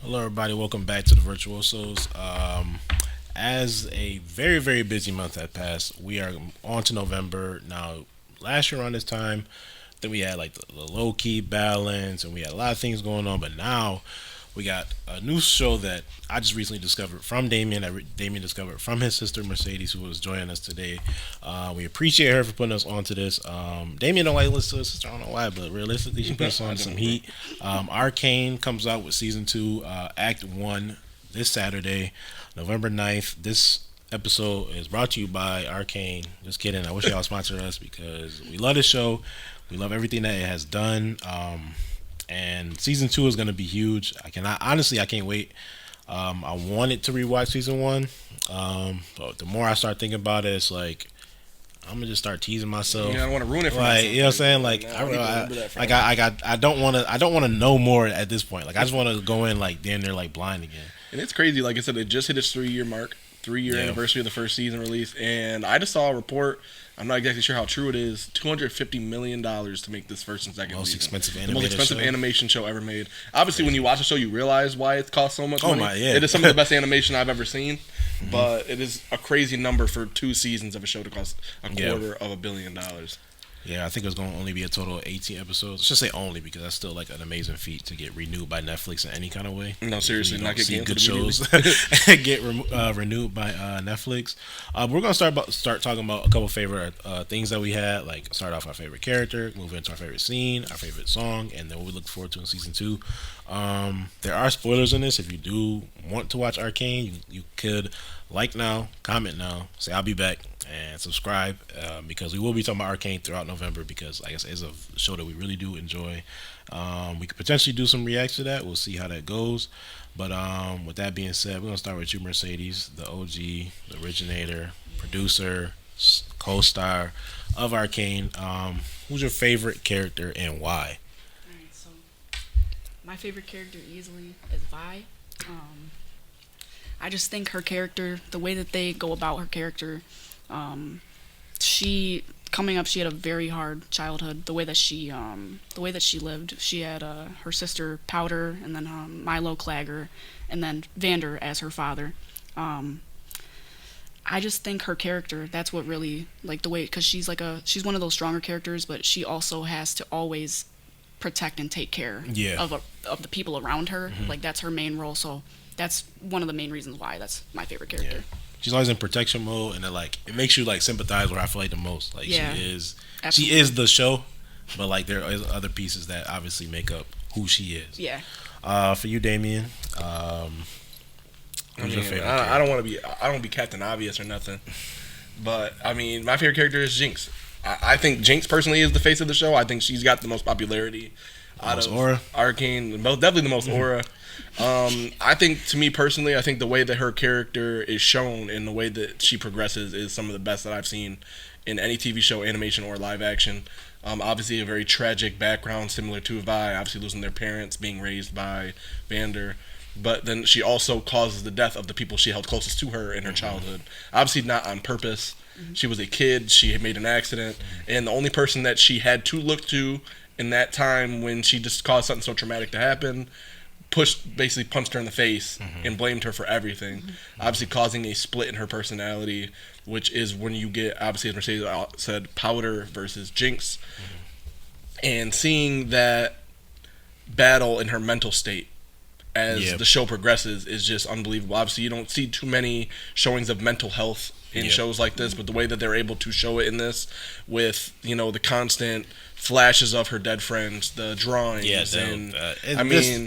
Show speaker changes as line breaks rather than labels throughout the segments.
Hello, everybody. Welcome back to the Virtuosos. As a very, very busy month had passed, we are on to November. Now, last year around this time, then we had like the low key balance and we had a lot of things going on. But now we got a new show that I just recently discovered from Damian, Damian discovered from his sister Mercedes, who was joining us today. We appreciate her for putting us onto this. Damian don't like listen to his sister, I don't know why, but realistically, she puts us on some heat. Arcane comes out with season 2, Act 1, this Saturday, November 9th. This episode is brought to you by Arcane. Just kidding. I wish y'all sponsored us because we love this show. We love everything that it has done. And season 2 is going to be huge. I can't wait. I wanted to rewatch season 1, but the more I start thinking about it, it's like I'm gonna just start teasing myself.
Yeah, I don't want to ruin it for
like
myself.
you know what I'm saying. Like I don't want to know more at this point. Like I just want to go in like damn near like blind again.
And it's crazy. Like I said, it just hit its 3-year mark, 3-year anniversary of the first season release, and I just saw a report. I'm not exactly sure how true it is. $250 million to make this first and second season. The most expensive animation show ever made. Obviously, when you watch the show, you realize why it costs so much money. It is some of the best animation I've ever seen, but it is a crazy number for 2 seasons of a show to cost $250 million.
Yeah, I think it was going to only be a total of 18 episodes. I should say only because that's still like an amazing feat to get renewed by Netflix in any kind of way.
No, seriously, not get
good shows get renewed by Netflix. We're going to start talking about a couple favorite things that we had. Like start off our favorite character, move into our favorite scene, our favorite song, and then what we look forward to in season 2. There are spoilers in this. If you do want to watch Arcane, you could like now, comment now, say I'll be back, and subscribe because we will be talking about Arcane throughout November because like I said, it's a show that we really do enjoy. We could potentially do some reacts to that. We'll see how that goes. But with that being said, we're going to start with you, Mercedes, the OG, the originator, producer, co-star of Arcane. Who's your favorite character and why?
Alright, so my favorite character easily is Vi. I just think her character, the way that they go about her character, she coming up, she had a very hard childhood. The way that she lived, she had her sister Powder, and then Milo Clagger, and then Vander as her father. I just think her character, that's what really, like the way, because she's one of those stronger characters, but she also has to always protect and take care of the people around her. Like that's her main role. So that's one of the main reasons why that's my favorite character.
Yeah. She's always in protection mode, and it makes you like sympathize with her. I feel like the most. Like
absolutely.
She is the show, but like there are other pieces that obviously make up who she is.
Yeah.
For you, Damian, who's your favorite?
I don't want to be Captain Obvious or nothing, but I mean my favorite character is Jinx. I think Jinx personally is the face of the show. I think she's got the most popularity out of
aura.
Arcane. Definitely the most aura. I think, to me personally, I think the way that her character is shown and the way that she progresses is some of the best that I've seen in any TV show, animation, or live action. Obviously, a very tragic background, similar to Vi, obviously losing their parents, being raised by Vander. But then she also causes the death of the people she held closest to her in her childhood. Obviously, not on purpose. She was a kid. She had made an accident. And the only person that she had to look to in that time when she just caused something so traumatic to happen basically punched her in the face and blamed her for everything, obviously causing a split in her personality, which is when you get, obviously as Mercedes said, Powder versus Jinx, and seeing that battle in her mental state as the show progresses is just unbelievable. Obviously you don't see too many showings of mental health in shows like this, but the way that they're able to show it in this with, the constant flashes of her dead friends, the drawings,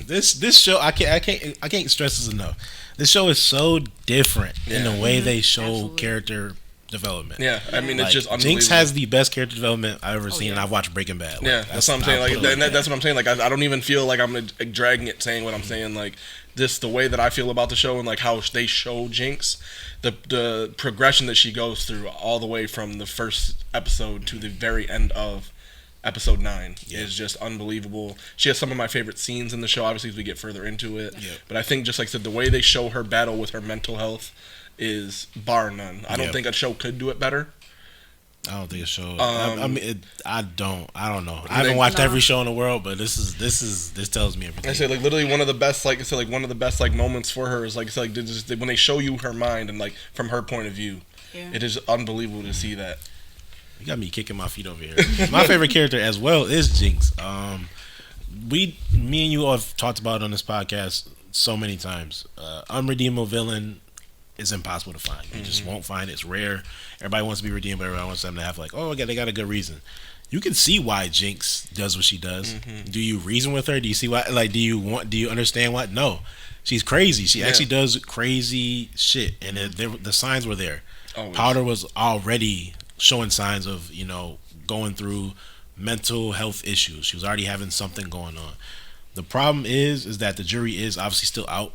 this show I can't stress this enough. This show is so different in the way they show character development.
Yeah, I mean, it's just unbelievable.
Jinx has the best character development I've ever seen, and I've watched Breaking Bad.
That's what I'm saying. That's what I'm saying. Like, I don't even feel like I'm dragging it, saying what I'm saying. Like, the way that I feel about the show and like how they show Jinx, the progression that she goes through all the way from the first episode to the very end of episode 9 is just unbelievable. She has some of my favorite scenes in the show, obviously, as we get further into it. But I think, just like I said, the way they show her battle with her mental health is bar none. I don't think a show could do it better.
I don't think it's show. I mean, I don't know. I haven't watched every show in the world, but this tells me everything.
I say like literally one of the best, like I said, like one of the best like moments for her is like it's like just, when they show you her mind and like from her point of view, it is unbelievable to see that.
You got me kicking my feet over here. My favorite character as well is Jinx. Me and you have talked about it on this podcast so many times. Unredeemable villain is impossible to find. You just won't find it. It's rare. Everybody wants to be redeemed, but everybody wants them to have like, oh, they got a good reason. You can see why Jinx does what she does. Do you reason with her? Do you see why? Like, do you understand what? No, she's crazy. She actually does crazy shit, and the signs were there. Always. Powder was already showing signs of going through mental health issues. She was already having something going on. The problem is that the jury is obviously still out.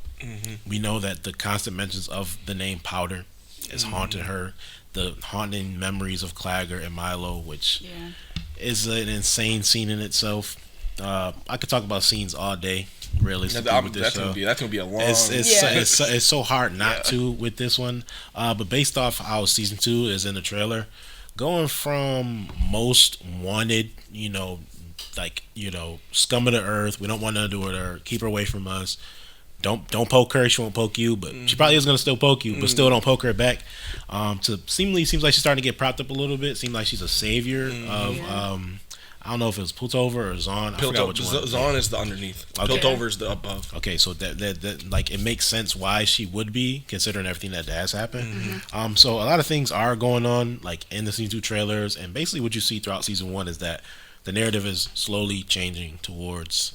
We know that the constant mentions of the name Powder has haunted her. The haunting memories of Clagger and Milo, which is an insane scene in itself. I could talk about scenes all day. Really,
that's gonna be a long.
It's so hard not to with this one. But based off how season 2 is in the trailer, going from most wanted, scum of the earth. We don't want nothing to do with her. Keep her away from us. Don't poke her. She won't poke you, but she probably is gonna still poke you, but still don't poke her back. Seems like she's starting to get propped up a little bit. Seems like she's a savior of. I don't know if it was Piltover or Zahn. I forgot which one.
Zahn is the underneath. Okay. Piltover is the above.
Okay, so that like it makes sense why she would be, considering everything that has happened. So a lot of things are going on like in the season 2 trailers, and basically what you see throughout season 1 is that the narrative is slowly changing towards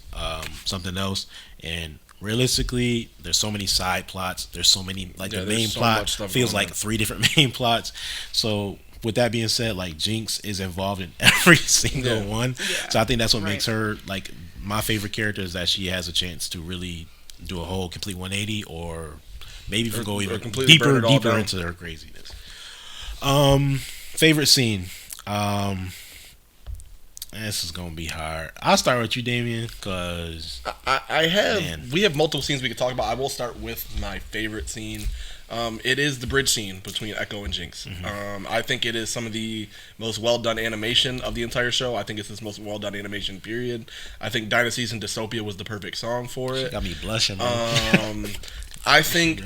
something else. And realistically, there's so many side plots. There's so many the main plot feels like 3 different main plots. So with that being said, like Jinx is involved in every single one. So I think that's what makes her like my favorite character, is that she has a chance to really do a whole complete 180, or maybe even go even deeper into her craziness. Favorite scene. This is gonna be hard. I'll start with you, Damian, because
we have multiple scenes we could talk about. I will start with my favorite scene. It is the bridge scene between Echo and Jinx. I think it is some of the most well done animation of the entire show. I think it's the most well done animation period. I think Dynasties and Dystopia was the perfect song for it.
She got me blushing, man.
I think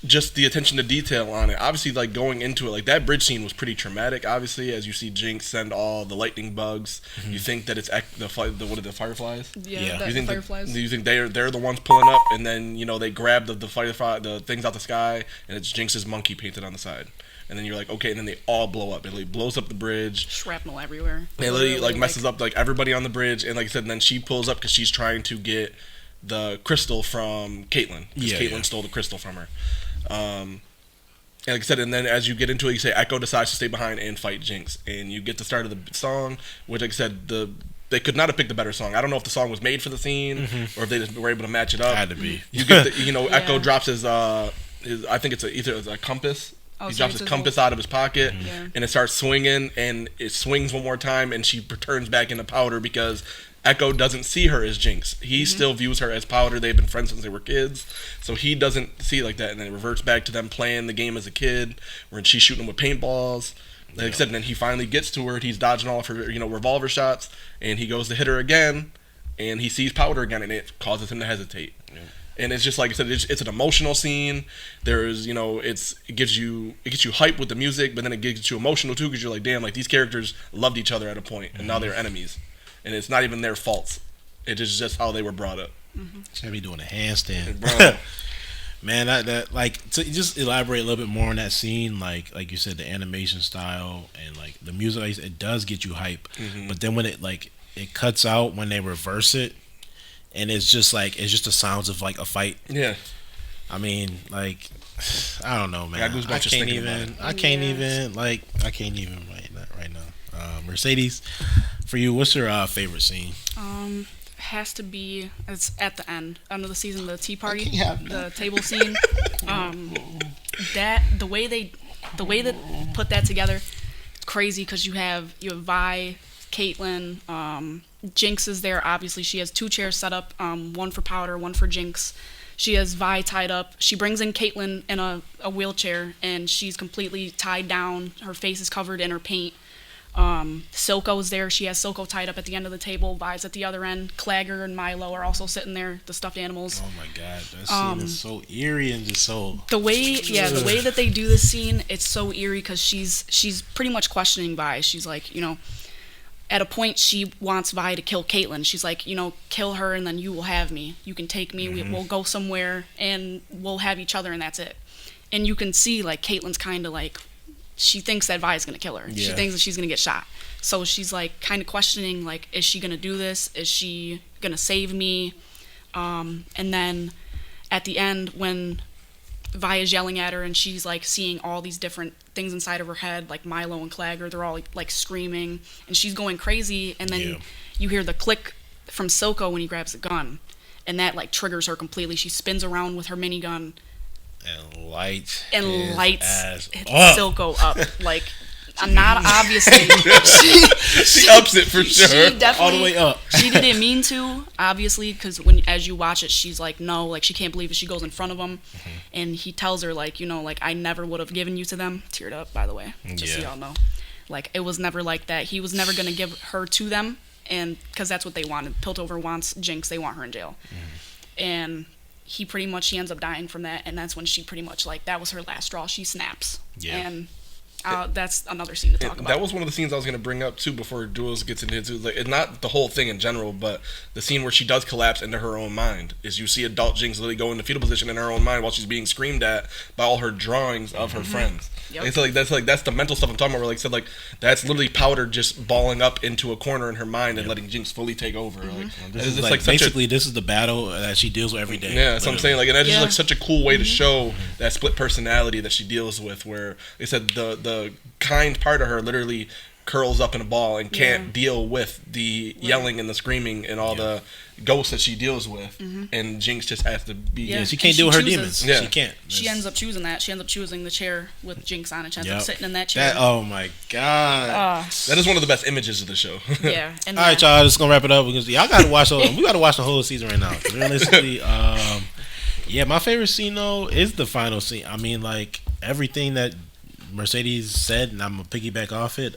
just the attention to detail on it. Obviously, like going into it, like that bridge scene was pretty traumatic. Obviously, as you see Jinx send all the lightning bugs, you think that it's the fireflies?
Yeah.
You think
the fireflies?
You think they're the ones pulling up, and then they grab the things out the sky, and it's Jinx's monkey painted on the side. And then you're like, okay, and then they all blow up. It like blows up the bridge.
Shrapnel everywhere.
It literally like messes up like everybody on the bridge, and like I said, and then she pulls up because she's trying to get the crystal from Caitlyn, because Caitlyn stole the crystal from her. And like I said, and then as you get into it, you say Echo decides to stay behind and fight Jinx, and you get the start of the song, which, like I said, they could not have picked a better song. I don't know if the song was made for the scene or if they just were able to match it up.
Had to be.
You get Echo drops his I think it's either a compass. He drops his compass out of his pocket, and it starts swinging, and it swings one more time, and she turns back into Powder because Echo doesn't see her as Jinx. He still views her as Powder. They've been friends since they were kids, so he doesn't see it like that. And then it reverts back to them playing the game as a kid, where she's shooting him with paintballs. Like I said, and then he finally gets to her. He's dodging all of her, revolver shots, and he goes to hit her again, and he sees Powder again, and it causes him to hesitate. Yeah. And it's just like I said, it's an emotional scene. There's, it gets you hype with the music, but then it gets you emotional too, because you're like, damn, like these characters loved each other at a point, and now they're enemies. And it's not even their faults. It is just how they were brought up.
Should be doing a handstand, bro. Man, that like to just elaborate a little bit more on that scene, like you said, the animation style and like the music, it does get you hype. But then when it cuts out when they reverse it, and it's just the sounds of like a fight. Yeah. I mean, like, I don't know, man. I can't even right now. Mercedes, for you, what's your favorite scene?
Has to be, it's at the end of the season, the tea party, the table scene. The way they put that together, it's crazy, because you have Vi, Caitlyn, Jinx is there. Obviously, she has 2 chairs set up, one for Powder, one for Jinx. She has Vi tied up. She brings in Caitlyn in a wheelchair, and she's completely tied down. Her face is covered in her paint. Silco's there. She has Silco tied up at the end of the table. Vi's at the other end. Claggor and Milo are also sitting there, the stuffed animals.
Oh my god, that scene is so eerie and just so...
The way that they do this scene, it's so eerie because she's pretty much questioning Vi. She's like, at a point she wants Vi to kill Caitlyn. She's like, kill her and then you will have me. You can take me. We'll go somewhere and we'll have each other and that's it. And you can see like Caitlyn's kind of like, she thinks that Vi is going to kill her. Yeah. She thinks that she's going to get shot. So she's like kind of questioning, like, is she going to do this? Is she going to save me? And then at the end when Vi is yelling at her and she's like seeing all these different things inside of her head, like Milo and Claggor, they're all like screaming and she's going crazy. And then you hear the click from Silco when he grabs the gun. And that like triggers her completely. She spins around with her minigun.
And lights
Silco up. Like, I'm not obviously.
She ups it for sure.
She definitely,
all the way up.
She didn't mean to, obviously, because as you watch it, she's like, no, like she can't believe it. She goes in front of him, and he tells her like, like I never would have given you to them. Teared up, by the way, just so y'all know. Like it was never like that. He was never gonna give her to them, and because that's what they wanted. Piltover wants Jinx. They want her in jail, and. He ends up dying from that, and that's when she pretty much like that was her last straw. She snaps, and that's another scene to talk about.
That was one of the scenes I was going to bring up too before Jules gets into it too. Like, not the whole thing in general, but the scene where she does collapse into her own mind. Is you see adult Jinx literally go into fetal position in her own mind while she's being screamed at by all her drawings of her friends. Yep. It's like that's the mental stuff I'm talking about. Where said that's literally powder just balling up into a corner in her mind and letting Jinx fully take over.
This is like basically this is the battle that she deals with every day.
Yeah, that's what I'm saying. Like, and that's just like such a cool way to show that split personality that she deals with. Where they said the kind part of her literally curls up in a ball and can't deal with the yelling and the screaming and all the ghosts that she deals with, and Jinx just has to be.
Yeah, she can't deal with her demons. Yeah, she can't.
She ends up choosing that. She ends up choosing the chair with Jinx on it. She ends up sitting in that chair.
Oh my god,
that is one of the best images of the show.
Yeah. And
all
right, y'all, just gonna wrap it up because y'all gotta watch. We gotta watch the whole season right now. Realistically, my favorite scene though is the final scene. I mean, like everything that Mercedes said, and I'm gonna piggyback off it.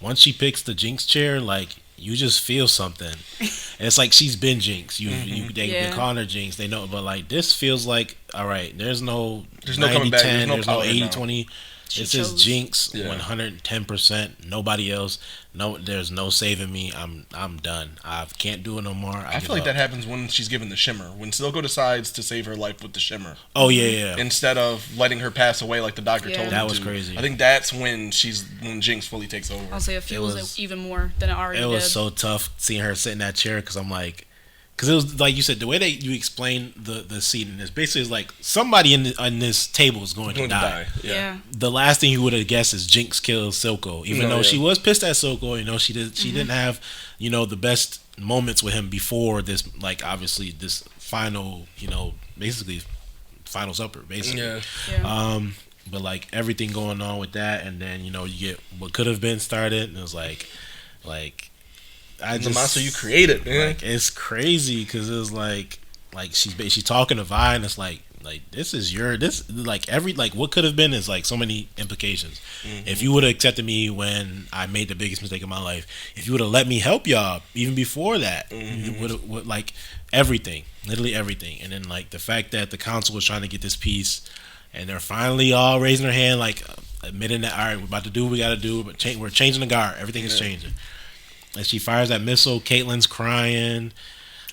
Once she picks the Jinx chair, like you just feel something. And it's like she's been Jinx. They've been calling her Jinx. They know, but like this feels like all right. There's no 90-10. There's no 80-20. This is Jinx, 110%. Nobody else. No, there's no saving me. I'm done. I can't do it no more.
I feel like that happens when she's given the shimmer. When Silco decides to save her life with the shimmer.
Oh yeah.
Instead of letting her pass away like the doctor told her to.
That was crazy.
I think that's when Jinx fully takes over.
I'll say it feels even more than it already did.
It was so tough seeing her sit in that chair because I'm like. Because it was like you said, the way that you explain the scene in this basically is like somebody on this table is going to die.
Yeah.
The last thing you would have guessed is Jinx kills Silco, even though she was pissed at Silco. She didn't have the best moments with him before this. Like obviously this final, basically final supper, basically.
Yeah.
But like everything going on with that, and then you get what could have been started, and it was like.
The monster you created, man.
Like, it's crazy because it was like she's talking to Vi, and it's like this is what could have been is like so many implications. If you would have accepted me when I made the biggest mistake of my life, if you would have let me help y'all even before that, you would like everything, literally everything. And then like the fact that the council was trying to get this piece, and they're finally all raising their hand, like admitting that all right, we're about to do what we got to do, but we're changing the guard, everything is changing. And she fires that missile. Caitlyn's crying.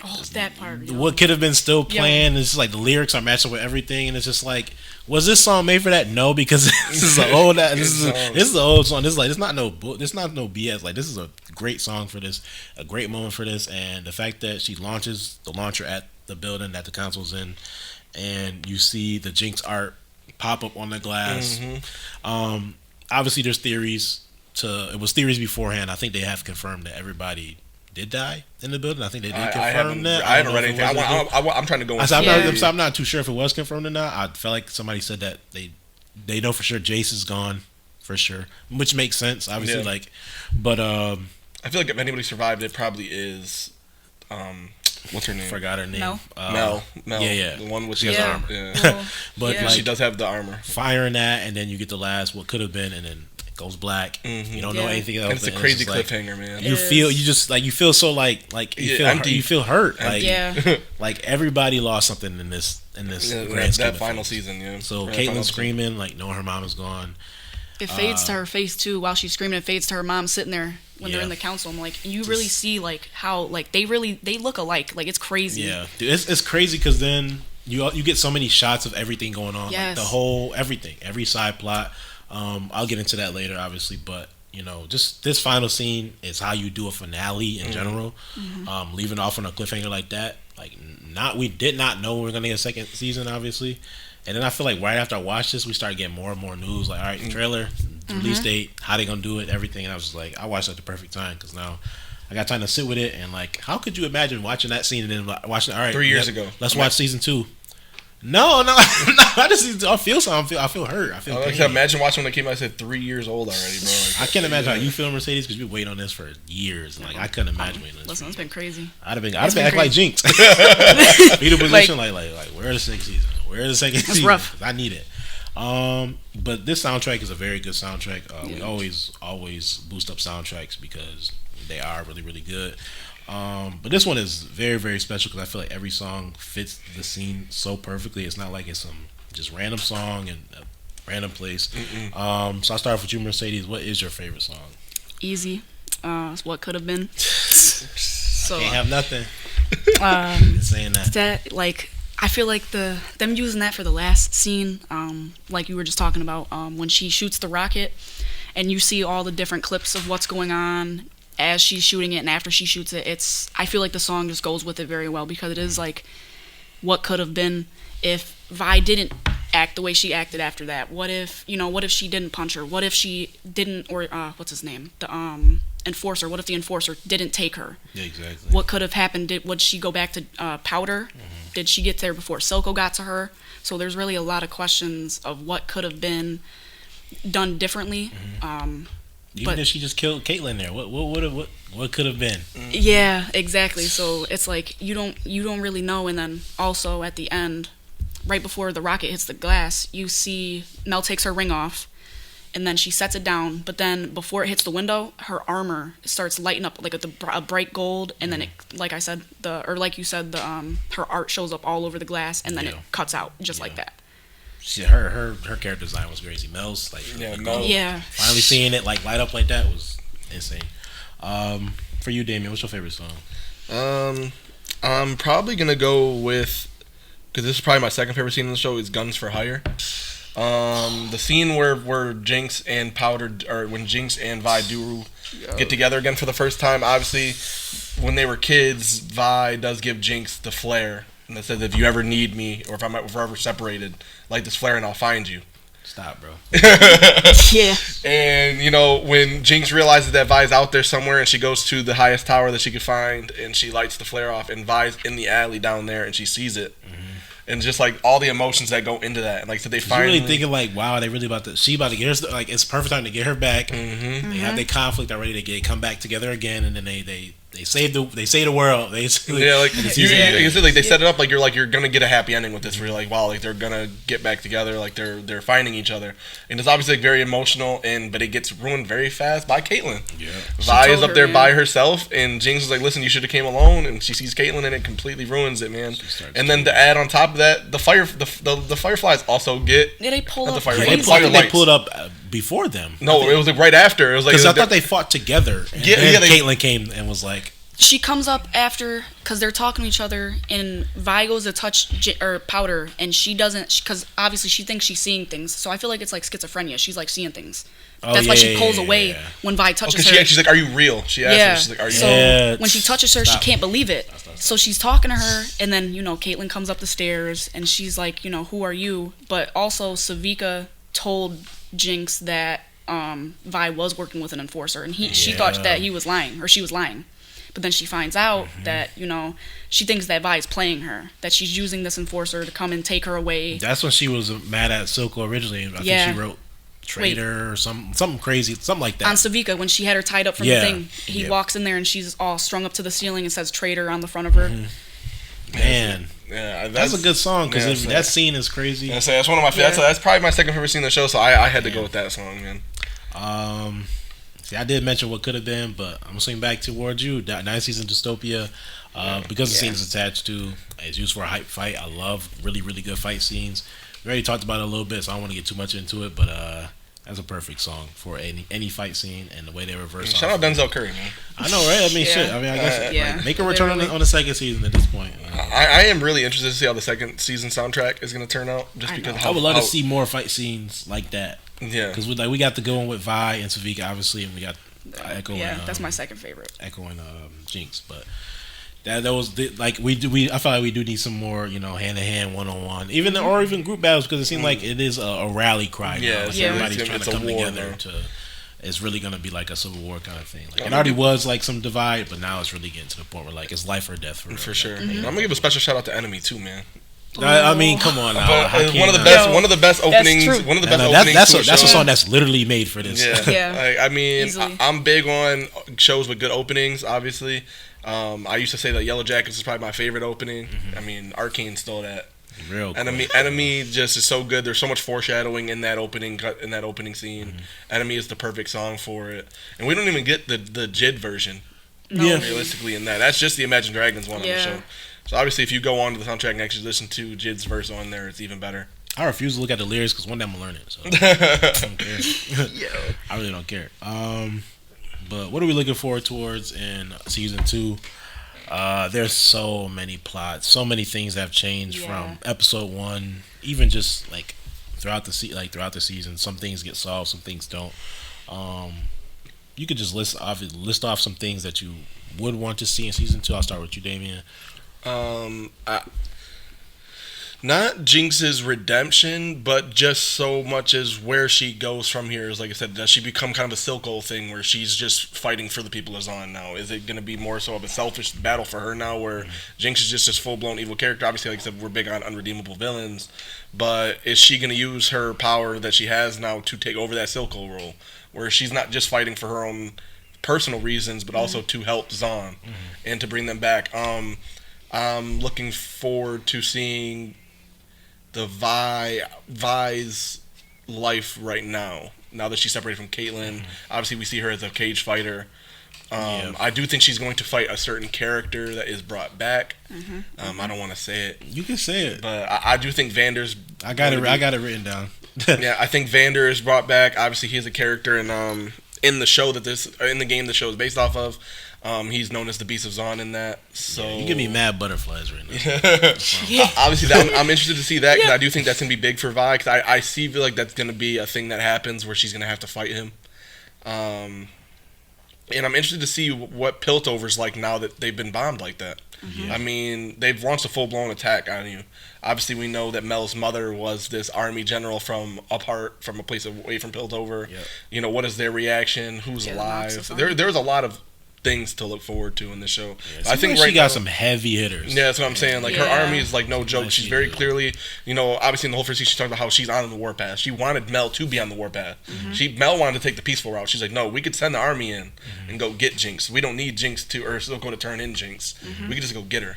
Oh, that part.
What could have been still playing. It's just like the lyrics are matching with everything, and it's just like, was this song made for that? No, because this is an old. This is an old song. This is like it's not no BS. Like this is a great song for this, a great moment for this, and the fact that she launches the launcher at the building that the council's in, and you see the Jinx art pop up on the glass. Obviously, there's theories. It was theories beforehand. I think they have confirmed that everybody did die in the building. I think they did confirm that.
I haven't read anything. I'm trying to go.
I'm not too sure if it was confirmed or not. I felt like somebody said that they know for sure Jace is gone for sure, which makes sense. Obviously, but
I feel like if anybody survived, it probably is what's her name?
Forgot her name.
Mel.
Yeah.
The one with
she has
the
armor.
Well,
But
yeah.
like,
she does have the armor.
Firing that, and then you get the last what could have been, and then it goes black. You don't know anything else.
And it's a crazy
just like,
cliffhanger, man.
You feel so like you feel hurt. Like like everybody lost something in this grand scheme
that
of
final
things.
season. Yeah.
So
That
Caitlyn
final
screaming like knowing her mom is gone.
It fades to her face too while she's screaming. It fades to her mom sitting there when they're in the council. I'm like, you really see like how like they look alike. Like it's crazy.
Yeah, dude, it's crazy because then you get so many shots of everything going on.
Yes.
Like the whole everything, every side plot. I'll get into that later, obviously, but you know, just this final scene is how you do a finale in general. Leaving off on a cliffhanger like that, like we did not know we were gonna get a second season, obviously. And then I feel like right after I watched this, we started getting more and more news. Like, all right, trailer, release date, how they gonna do it, everything. And I was like, I watched it at the perfect time because now I got time to sit with it. And like, how could you imagine watching that scene and then watching? All right,
3 years ago,
let's watch season 2. No. I feel something. I feel hurt. I feel.
Imagine watching when it came out. I said 3 years old already, bro. Like,
I can't imagine how you feel, Mercedes, because you've been waiting on this for years. And, like I couldn't imagine waiting on this.
Listen, it's been crazy.
I'd have been acting like Jinx. Be the position like where's the second season? Where's the second season?
Rough.
I need it. But this soundtrack is a very good soundtrack. We always boost up soundtracks because they are really, really good. But this one is very, very special because I feel like every song fits the scene so perfectly. It's not like it's some just random song in a random place. So I'll start off with you, Mercedes. What is your favorite song?
Easy. It's what could have been. So
Can't have nothing. Saying that.
That like I feel like them using that for the last scene, like you were just talking about, when she shoots the rocket, and you see all the different clips of what's going on as she's shooting it and after she shoots it. I feel like the song just goes with it very well because it is like what could have been if Vi didn't act the way she acted after that. What if she didn't punch her? What if she didn't, or what's his name? The enforcer. What if the enforcer didn't take her?
Yeah, exactly.
What could have happened? Would she go back to Powder? Did she get there before Silco got to her? So there's really a lot of questions of what could have been done differently.
Even if she just killed Caitlyn there, what could have been?
Yeah, exactly. So it's like you don't really know. And then also at the end, right before the rocket hits the glass, you see Mel takes her ring off, and then she sets it down. But then before it hits the window, her armor starts lighting up like a bright gold, and then it, like I said, like you said, her art shows up all over the glass, and then it cuts out just like that.
Her character design was crazy. Mel's like finally seeing it like light up like that was insane. For you, Damian, what's your favorite song?
I'm probably gonna go with, because this is probably my second favorite scene in the show, is Guns for Hire. The scene where Jinx and Powder, or when Jinx and Vi do get together again for the first time. Obviously, when they were kids, Vi does give Jinx the flare, and it says, if you ever need me, or if we're ever separated, light this flare and I'll find you.
Stop, bro.
Yeah.
And, when Jinx realizes that Vi's out there somewhere and she goes to the highest tower that she could find and she lights the flare off and Vi's in the alley down there and she sees it. And just like all the emotions that go into that. And like, so they finally...
You're really thinking like, wow, they really about to get her, like it's perfect time to get her back. They have their conflict already. They come back together again, and then they save the world. They set it up like you're gonna get a happy ending with this. Where you're like, wow, like they're gonna get back together, like they're finding each other, and it's obviously like, very emotional. But it gets ruined very fast by Caitlyn. Yeah, Vi is up there by herself, and Jinx is like, listen, you should have came alone, and she sees Caitlyn, and it completely ruins it, man. And then to add on top of that, the Fireflies also get.
Yeah, they pull up.
They pulled up before them.
No, it was like right after. It was like
because I thought they fought together. And then Caitlyn came and was like.
She comes up after because they're talking to each other, and Vi goes to touch Powder, and she doesn't because obviously she thinks she's seeing things. So I feel like it's like schizophrenia. She's like seeing things. That's why she pulls away when Vi touches her.
She's like, "Are you real?" She asks her. She's like, "Are you?"
So when she touches her, she can't believe it. So she's talking to her, and then Caitlyn comes up the stairs, and she's like, "Who are you?" But also Savika told Jinx that Vi was working with an enforcer, and she thought that he was lying or she was lying. But then she finds out that, she thinks that Vi is playing her, that she's using this enforcer to come and take her away.
That's when she was mad at Silco originally. I think she wrote traitor or something crazy, something like that.
On Savika, when she had her tied up from the thing, he walks in there and she's all strung up to the ceiling and says traitor on the front of her.
Man.
Yeah,
that's a good song because that scene is crazy.
That's one of my favorites. That's probably my second favorite scene in the show, so I had to go with that song, man.
See, I did mention what could have been, but I'm gonna swing back towards you. 9 season dystopia, because the scene is attached to, it's used for a hype fight. I love really, really good fight scenes. We already talked about it a little bit, so I don't want to get too much into it, but that's a perfect song for any fight scene, and the way they reverse.
Shout out Denzel Curry, man.
I know, right? I mean, shit. I mean, I guess like, make a return on the second season at this point.
I am really interested to see how the second season soundtrack is going to turn out, just because
I would love to see more fight scenes like that.
Yeah, because
we got to go in with Vi and Savika, obviously, and we got Echo.
Yeah, that's my second favorite.
Echo and Jinx, but that was like I feel like we do need some more, hand to hand, 1-on-1, or even group battles, because it seems like it is a rally cry.
Yeah,
like everybody's trying to come together it's really gonna be like a civil war kind of thing. Like it already was like some divide, but now it's really getting to the point where like it's life or death for
sure. I'm gonna give a special shout out to Enemy too, man.
I mean, come on now.
One of the best openings. One of the best openings.
That's a song that's literally made for this.
Yeah. I mean, I'm big on shows with good openings. Obviously, I used to say that Yellow Jackets is probably my favorite opening. I mean, Arcane stole that.
Real cool.
Enemy just is so good. There's so much foreshadowing in that opening scene. Enemy is the perfect song for it, and we don't even get the 𝗏 version. Realistically, in that's just the Imagine Dragons one on the show. So obviously, if you go on to the soundtrack and actually listen to 𝗏's verse on there, it's even better.
I refuse to look at the lyrics because one day I'm gonna learn it. So I don't care. I really don't care. But what are we looking forward towards in season 2? There's so many plots, so many things that have changed from episode 1. Even just like throughout the season, some things get solved, some things don't. You could just list off some things that you would want to see in season 2. I'll start with you, Damian.
Not Jinx's redemption, but just so much as where she goes from here is, like I said, does she become kind of a 𝗏𝗏𝗚 thing where she's just fighting for the people of Zaun now? Is it going to be more so of a selfish battle for her now where Jinx is just this full-blown evil character? Obviously, like I said, we're big on unredeemable villains, but is she going to use her power that she has now to take over that 𝗏𝗏𝗚 role where she's not just fighting for her own personal reasons, but also to help Zaun and to bring them back? I'm looking forward to seeing the Vi's life right now that she's separated from Caitlyn. Obviously we see her as a cage fighter. I do think she's going to fight a certain character that is brought back. I don't want to say it.
You can say it,
but I do think Vander's
I got it written down.
Yeah, I think Vander is brought back. Obviously he's a character in the show in the game the show is based off of. He's known as the Beast of Zaun in that. So
you give me mad butterflies right now.
Obviously, I'm interested to see that because I do think that's gonna be big for Vi. Because I feel like that's gonna be a thing that happens where she's gonna have to fight him. And I'm interested to see what Piltover's like now that they've been bombed like that. I mean, they've launched a full-blown attack on you. Obviously, we know that Mel's mother was this army general from a place away from Piltover. What is their reaction? Who's alive? There's a lot of things to look forward to in this show.
I think she got some heavy hitters.
Yeah, that's what I'm saying. Like her army is like no joke. She's very clearly, obviously in the whole first season she talked about how she's on the warpath. She wanted Mel to be on the warpath. Mel wanted to take the peaceful route. She's like, no, we could send the army in and go get Jinx. We don't need Jinx still going to turn in Jinx. We could just go get her.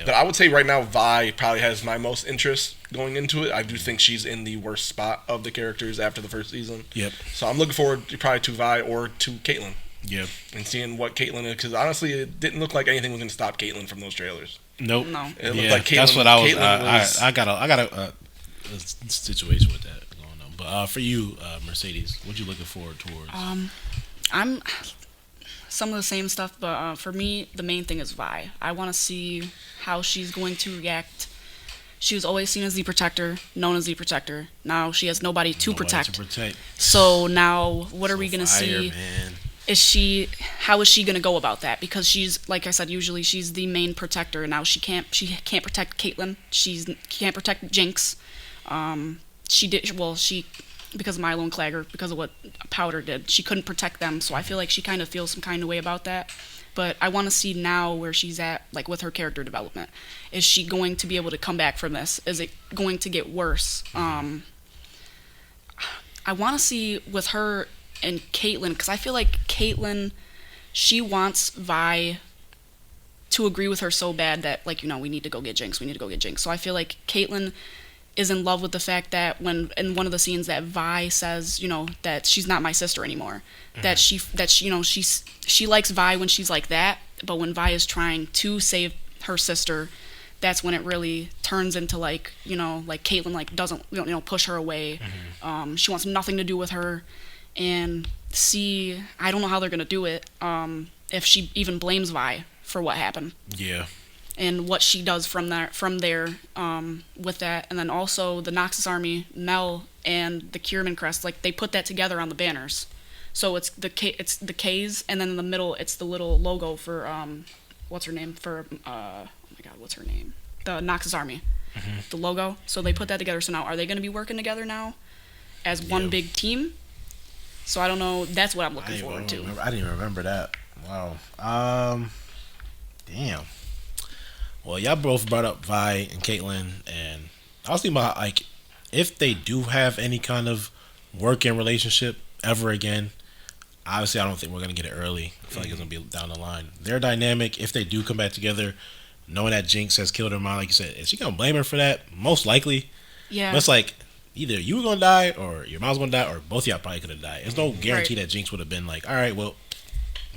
But I would say right now Vi probably has my most interest going into it. I do think she's in the worst spot of the characters after the first season. So I'm looking forward probably to Vi or to Caitlyn. And seeing what Caitlyn is, because honestly, it didn't look like anything was going to stop Caitlyn from those trailers.
Nope.
No.
It looked like Caitlyn.
That's what I was. I got a situation with that going on. But for you, Mercedes, what you looking forward towards?
I'm some of the same stuff, but for me, the main thing is Vi. I want to see how she's going to react. She was always seen as the protector, known as the protector. Now she has nobody to protect. So now, what are we going to see?
Man.
How is she going to go about that? Because she's, like I said, usually she's the main protector. Now she can't protect Caitlyn. She can't protect Jinx. Because of Milo and Clagger, because of what Powder did, she couldn't protect them. So I feel like she kind of feels some kind of way about that. But I want to see now where she's at, like with her character development. Is she going to be able to come back from this? Is it going to get worse? I want to see with her and Caitlyn, because I feel like Caitlyn, she wants Vi to agree with her so bad that, like, we need to go get Jinx. We need to go get Jinx. So I feel like Caitlyn is in love with the fact that when in one of the scenes that Vi says, that she's not my sister anymore, that she likes Vi when she's like that, but when Vi is trying to save her sister, that's when it really turns into like Caitlyn like doesn't push her away. She wants nothing to do with her, and I don't know how they're gonna do it. If she even blames Vi for what happened. Yeah. And what she does from there with that, and then also the Noxus Army, Mel, and the Kierman crest, like they put that together on the banners. So it's the K's, and then in the middle it's the little logo for what's her name, the Noxus Army, the logo. So they put that together. So now are they going to be working together now as one big team? So I don't know. That's what I'm looking forward to.
I didn't even remember that. Wow. Damn. Well, y'all both brought up Vi and Caitlyn, and I was thinking about, like, if they do have any kind of working relationship ever again, obviously I don't think we're going to get it early. I feel like it's going to be down the line. Their dynamic, if they do come back together, knowing that Jinx has killed her mom, like you said, is she going to blame her for that? Most likely. Yeah. But it's like, either you were going to die, or your mom's going to die, or both of y'all probably could have died. There's no guarantee that Jinx would have been like, all right, well,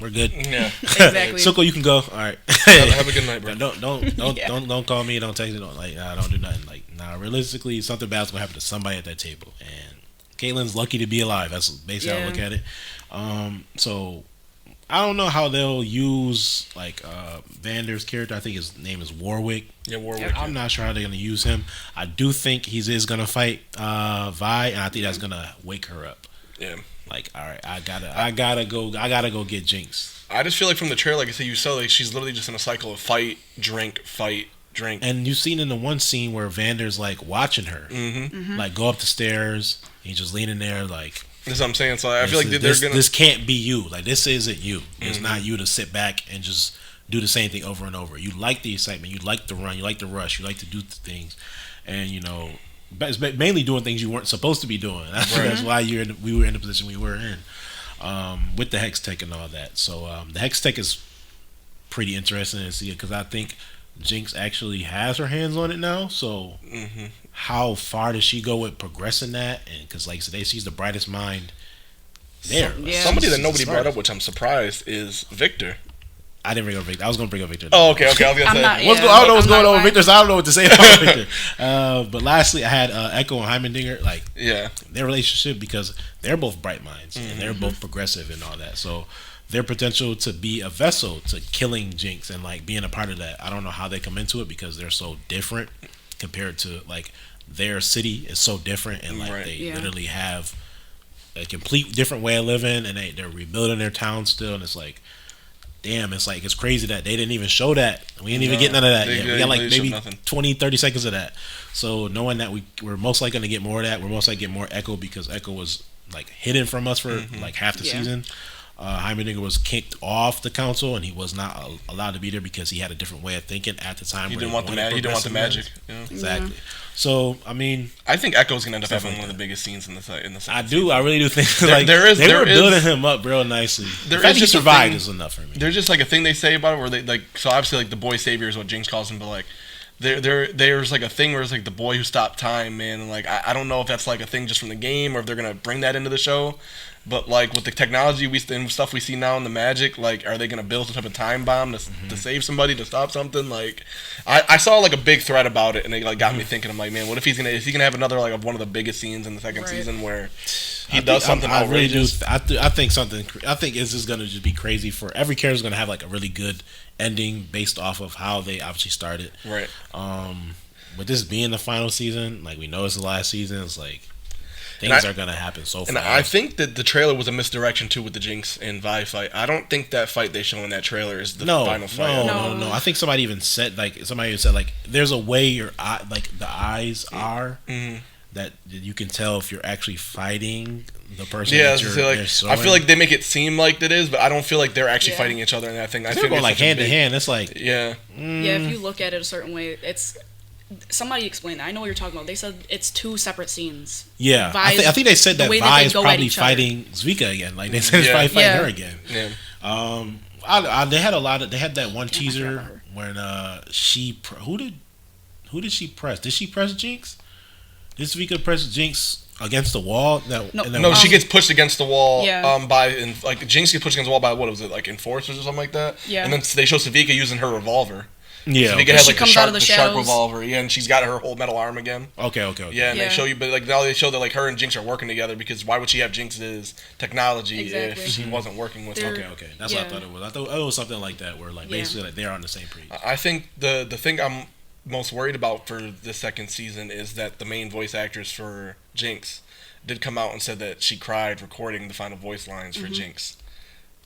we're good. Yeah, exactly. Suko, you can go. All right. Have a good night, bro. Don't call me. Don't text me. Don't do nothing. Like, realistically, something bad's gonna happen to somebody at that table. And Caitlyn's lucky to be alive. That's basically how I look at it. So I don't know how they'll use like Vander's character. I think his name is Warwick. Yeah, Warwick. I'm not sure how they're gonna use him. I do think he is gonna fight Vi, and I think that's gonna wake her up. Yeah. Like, all right, I gotta go get Jinx.
I just feel like from the trailer, like I said, you saw like she's literally just in a cycle of fight, drink.
And you've seen in the one scene where Vander's like watching her, like go up the stairs. He's just leaning there, like.
That's what I'm saying. So I feel like
this can't be you. Like, this isn't you. It's not you to sit back and just do the same thing over and over. You like the excitement. You like the run. You like the rush. You like to do things, and But mainly doing things you weren't supposed to be doing. That's why we were in the position we were in, with the hex tech and all that. So the hex tech is pretty interesting to see it, because I think Jinx actually has her hands on it now. So how far does she go with progressing that? And because like today, she's the brightest mind there.
Somebody that nobody brought up, which I'm surprised, is Victor.
I didn't bring up Victor. I was going to bring up Victor.
Oh, okay. I was going to say.
I don't know what's going on with Victor, so I don't know what to say about Victor. But lastly, I had 𝗥𝗚𝗚 and Heimerdinger, like, their relationship, because they're both bright minds, and they're both progressive and all that. So their potential to be a vessel to killing Jinx and, like, being a part of that, I don't know how they come into it, because they're so different compared to, like, their city is so different, and, like, they literally have a complete different way of living, and they're rebuilding their town still, and it's like, damn, it's crazy that they didn't even show that. We didn't even get none of that yet. We got like maybe 20-30 seconds of that. So knowing that we're most likely going to get more of that, we're most likely get more 𝗥𝗚𝗚, because 𝗥𝗚𝗚 was like hidden from us for like half the season. Heimerdinger was kicked off the council, and he was not allowed to be there because he had a different way of thinking at the time.
He didn't want the magic.
Exactly. So I mean,
I think 𝗥𝗚𝗚's gonna end up having one of the biggest scenes in the second
I really do think like they were building him up real nicely. The fact he survived is enough for me.
There's just like a thing they say about it where they like, so obviously like the boy savior is what Jinx calls him, but like there's like a thing where it's like the boy who stopped time, man, and like I don't know if that's like a thing just from the game or if they're gonna bring that into the show. But like with the technology and stuff we see now in the Magic, like are they gonna build some type of time bomb to save somebody, to stop something? Like I saw like a big thread about it, and it like got me thinking. I'm like, man, what if is he gonna have another like one of the biggest scenes in the second season where he does something outrageous?
I think this is gonna just be crazy for every character's gonna have like a really good ending based off of how they obviously started. Right. With this being the final season, like we know it's the last season, it's like. Things are going to happen so fast.
And I think that the trailer was a misdirection, too, with the Jinx and Vi fight. I don't think that fight they show in that trailer is the final fight.
No. I think somebody even said, there's a way your eye, like, the eyes are that you can tell if you're actually fighting the person that you're showing.
I feel like they make it seem like it is, but I don't feel like they're actually fighting each other in that thing. I
think they're going, like, hand-to-hand. It's like...
Yeah. Yeah, if you look at it a certain way, it's... Somebody explained that. I know what you're talking about. They said it's two separate scenes.
Yeah, I think they said that Vi is probably fighting 𝗥𝗚𝗏 again. Like they said, it's probably fighting her again. Yeah. They had a lot of. They had that one teaser when who did she press? Did she press Jinx? Did Vika press Jinx against the wall?
No, she gets pushed against the wall.
Yeah.
Like Jinx gets pushed against the wall by what was it, like enforcers or something like that?
Yeah.
And then they show Savika using her revolver.
Yeah.
Savika has
She
like
comes out of the
shark
shadows.
revolver. Yeah, and she's got her whole metal arm again.
Okay.
Yeah, and
Yeah.
they show you, but like now they show that like her and Jinx are working together because why would she have Jinx's technology
Exactly.
if she wasn't working with her?
Okay. That's what I thought it was. I thought it was something like that, where like basically like they're on the same page.
I think the thing I'm most worried about for the second season is that the main voice actress for Jinx did come out and said that she cried recording the final voice lines for Jinx.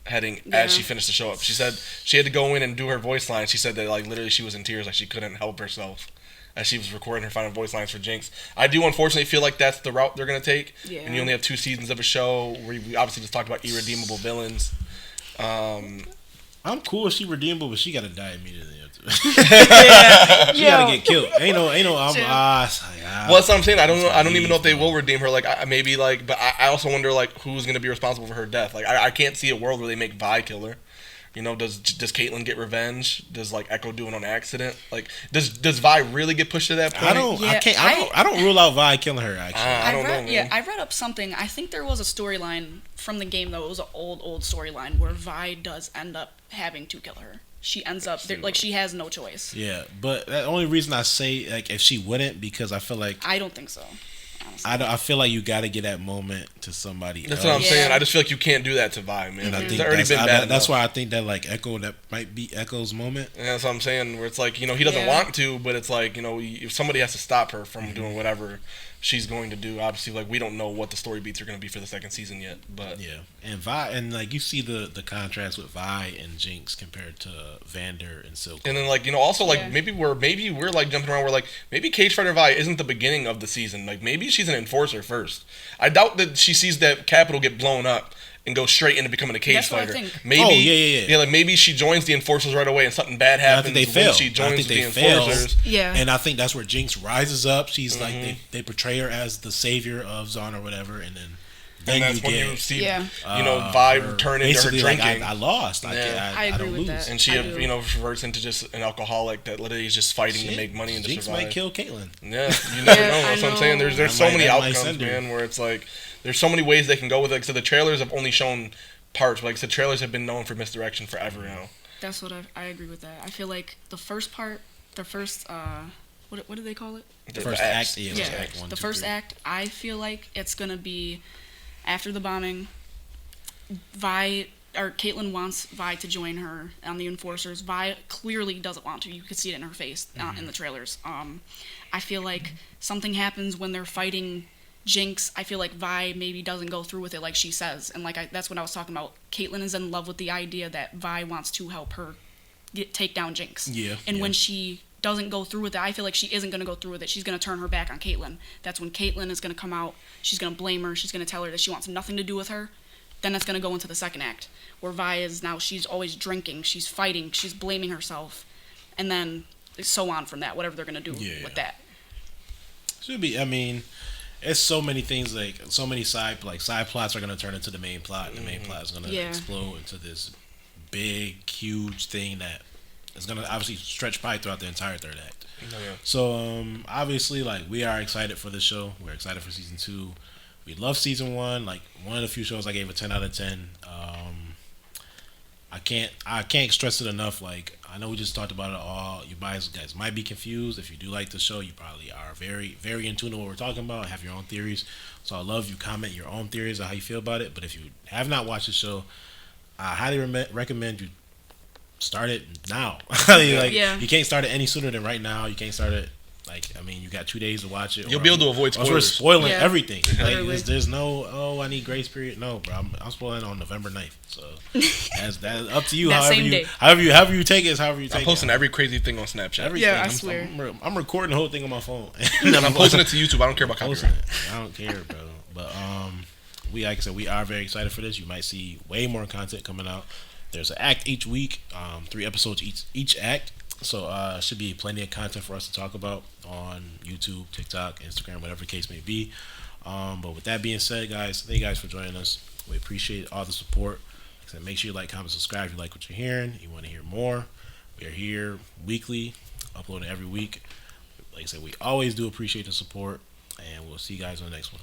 As she finished the show up, she said she had to go in and do her voice lines. She said that like literally she was in tears, like she couldn't help herself as she was recording her final voice lines for Jinx. I do unfortunately feel like that's the route they're gonna take, and you only have 2 seasons of a show where we obviously just talked about irredeemable villains.
I'm cool if she redeemable, but she gotta die immediately. She
Yeah.
gotta get killed. Ain't no.
Well, that's what I'm saying. I don't even know if they will redeem her. Like, maybe like, but I also wonder like who's gonna be responsible for her death. Like, I can't see a world where they make Vi kill her. You know, does Caitlyn get revenge? Does like Echo do it on accident? Like, does Vi really get pushed to that point?
I don't rule out Vi killing her. Actually,
I don't know. Man.
Yeah, I read up something. I think there was a storyline from the game though. It was an old storyline where Vi does end up having to kill her. She ends up like she has no choice.
Yeah, but the only reason I say like if she wouldn't, because I feel like
I don't think so. Honestly.
I feel like you got to get that moment to somebody else.
That's what I'm saying. I just feel like you can't do that to Vi, man.
And I think that's why I think that like Echo, that might be Echo's moment.
And that's what I'm saying. Where it's like, you know, he doesn't want to, but it's like, you know, if somebody has to stop her from doing whatever she's going to do. Obviously, like we don't know what the story beats are going to be for the second season yet, but
yeah. And Vi, and like you see the contrast with Vi and Jinx compared to Vander and Silk.
And then like, you know, also like maybe we're like jumping around. We're like maybe Cage Fighter Vi isn't the beginning of the season. Like maybe she's an enforcer first. I doubt that she sees that Capital get blown up and go straight into becoming a cage fighter. Maybe,
yeah.
Like maybe she joins the enforcers right away, and something bad happens when she joins the enforcers.
Yeah,
and I think that's where Jinx rises up. She's like they portray her as the savior of Zon or whatever, and then
that's when you see, you know, Vi turn into her drinking.
Like, I lost. I
agree
don't
with
lose.
that.
And she, you know, reverts into just an alcoholic that literally is just fighting to make money and to
Jinx
survive.
might kill Caitlyn.
Yeah, you never know. That's what I'm saying. There's so many
that
outcomes, man, where it's like there's so many ways they can go with it. Like, so the trailers have only shown parts. Like, so the trailers have been known for misdirection forever now.
That's what I agree with that. I feel like the first part, what do they call it?
The first act.
Act 1, the 2, first 3. Act. I feel like it's gonna be after the bombing. Caitlyn wants Vi to join her on the enforcers. Vi clearly doesn't want to. You could see it in her face in the trailers. I feel like something happens when they're fighting Jinx. I feel like Vi maybe doesn't go through with it like she says, and that's what I was talking about. Caitlyn is in love with the idea that Vi wants to help her take down Jinx. And when she doesn't go through with it, I feel like she isn't going to go through with it. She's going to turn her back on Caitlyn. That's when Caitlyn is going to come out. She's going to blame her. She's going to tell her that she wants nothing to do with her. Then that's going to go into the second act, where Vi is now, she's always drinking, she's fighting, she's blaming herself, and then so on from that, whatever they're going to do with that.
Should be, I mean, it's so many things, like, so many side plots are going to turn into the main plot, and the main plot is going to explode into this big, huge thing that is going to obviously stretch probably throughout the entire third act. So, obviously, like, we are excited for this show. We're excited for season 2. We love season 1. Like, one of the few shows I gave a 10 out of 10. I can't stress it enough. Like, I know we just talked about it all. You guys might be confused. If you do like the show, you probably are very, very in tune to what we're talking about and have your own theories. So I love you comment your own theories on how you feel about it. But if you have not watched the show, I highly recommend you start it now. You can't start it any sooner than right now. You can't start it. Like, I mean, you got 2 days to watch it.
You'll be able to avoid spoilers.
We're spoiling everything. Like, there's no, I need grace period. No, bro. I'm spoiling on November 9th. So that's up to you. However you take it is however you take it.
I'm posting every crazy thing on Snapchat.
Everything.
I swear.
I'm recording the whole thing on my phone.
And I'm posting it to YouTube. I don't care about copyright.
I don't care, bro. But like I said, we are very excited for this. You might see way more content coming out. There's an act each week, 3 episodes each act. So should be plenty of content for us to talk about on YouTube, TikTok, Instagram, whatever the case may be. But with that being said, guys, thank you guys for joining us. We appreciate all the support. Like I said, make sure you like, comment, subscribe if you like what you're hearing. You want to hear more. We are here weekly, uploading every week. Like I said, we always do appreciate the support, and we'll see you guys on the next one.